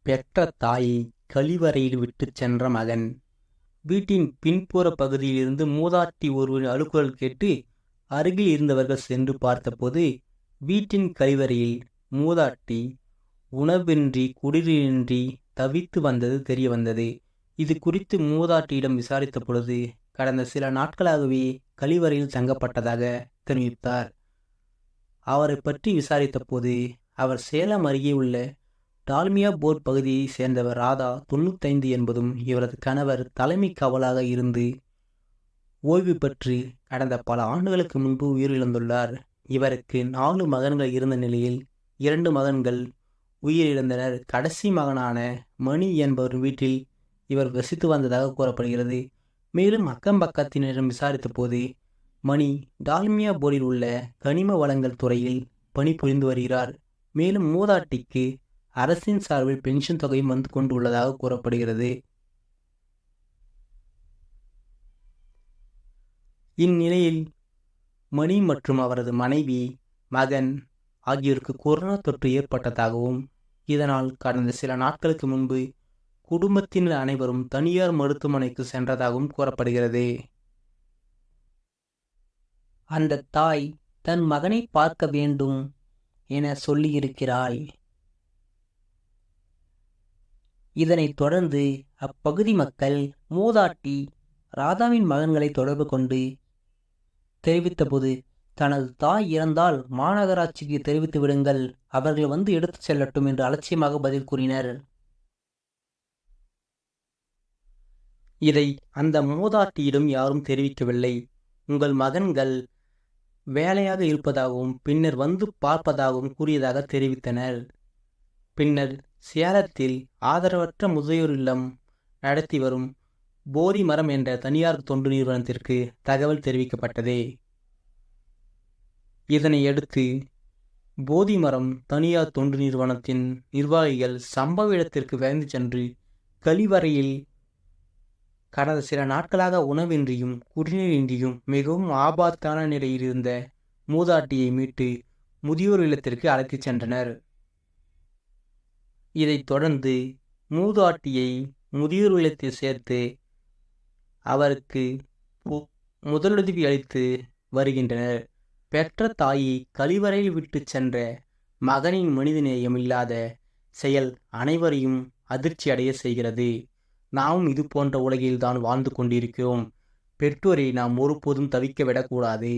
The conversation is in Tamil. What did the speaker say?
பெற்ற தாயை கழிவறையில் விட்டுச் சென்ற மகன். வீட்டின் பின்புற பகுதியிலிருந்து மூதாட்டி ஒருவரின் அழுகுரல் கேட்டு அருகில் இருந்தவர்கள் சென்று பார்த்தபோது வீட்டின் கழிவறையில் மூதாட்டி உணவின்றி குடிநீரின்றி தவித்து வந்தது தெரிய வந்தது. இது குறித்து மூதாட்டியிடம் விசாரித்த பொழுது கடந்த சில நாட்களாகவே கழிவறையில் தங்கப்பட்டதாக தெரிவித்தார். அவரை பற்றி விசாரித்த போது அவர் சேலம் அருகே உள்ள டால்மியா போர்ட் பகுதியை சேர்ந்தவர் ராதா 95 என்பதும் இவரது கணவர் தலைமை காவலாக இருந்து ஓய்வு பெற்று கடந்த பல ஆண்டுகளுக்கு முன்பு உயிரிழந்துள்ளார். இவருக்கு 4 மகன்கள் இருந்த நிலையில் 2 மகன்கள் உயிரிழந்தனர். கடைசி மகனான மணி என்பவர் வீட்டில் இவர் வசித்து வந்ததாக கூறப்படுகிறது. மேலும் அக்கம் பக்கத்தினரிடம் விசாரித்த போது மணி டால்மியா போர்டில் உள்ள கனிம வளங்கள் துறையில் பணிபுரிந்து வருகிறார். மேலும் மூதாட்டிக்கு அரசின் சார்பில் பென்ஷன் தொகையும் வந்து கொண்டுள்ளதாக கூறப்படுகிறது. இந்நிலையில் மணி மற்றும் அவரது மனைவி மகன் ஆகியோருக்கு கொரோனா தொற்று ஏற்பட்டதாகவும் இதனால் கடந்த சில நாட்களுக்கு முன்பு குடும்பத்தினர் அனைவரும் தனியார் மருத்துவமனைக்கு சென்றதாகவும் கூறப்படுகிறது. அந்த தாய் தன் மகனை பார்க்க வேண்டும் என சொல்லியிருக்கிறாள். இதனைத் தொடர்ந்து அப்பகுதி மக்கள் மூதாட்டி ராதாவின் மகன்களை தொடர்பு கொண்டு தெரிவித்தபோது தனது தாய் இறந்தால் மாநகராட்சிக்கு தெரிவித்து விடுங்கள், அவர்கள் வந்து எடுத்துச் செல்லட்டும் என்று அலட்சியமாக பதில் கூறினர். இதை அந்த மூதாட்டியிடம் யாரும் தெரிவிக்கவில்லை. உங்கள் மகன்கள் வேலையாக இருப்பதாகவும் பின்னர் வந்து பார்ப்பதாகவும் கூறியதாக தெரிவித்தனர். பின்னர் சேலத்தில் ஆதரவற்ற முதியோர் இல்லம் நடத்தி வரும் போதி மரம் என்ற தனியார் தொண்டு நிறுவனத்திற்கு தகவல் தெரிவிக்கப்பட்டது. இதனையடுத்து போதி மரம் தனியார் தொண்டு நிறுவனத்தின் நிர்வாகிகள் சம்பவ இடத்திற்கு விரைந்து சென்று கழிவறையில் கடந்த சில நாட்களாக உணவின்றியும் குடிநீரின்றியும் மிகவும் ஆபத்தான நிலையில் இருந்த மூதாட்டியை மீட்டு முதியோர் இல்லத்திற்கு அழைத்துச் சென்றனர். இதைத் தொடர்ந்து மூதாட்டியை முதியோர் இல்லத்தில் சேர்த்து அவருக்கு முதலுதவி அளித்து வருகின்றனர். பெற்ற தாயை கழிவறையில் விட்டு சென்ற மகனின் மனிதநேயம் இல்லாத செயல் அனைவரையும் அதிர்ச்சி அடைய செய்கிறது. நாமும் இது போன்ற உலகில்தான் வாழ்ந்து கொண்டிருக்கிறோம். பெற்றோரை நாம் ஒருபோதும் தவிக்க விடக்கூடாது.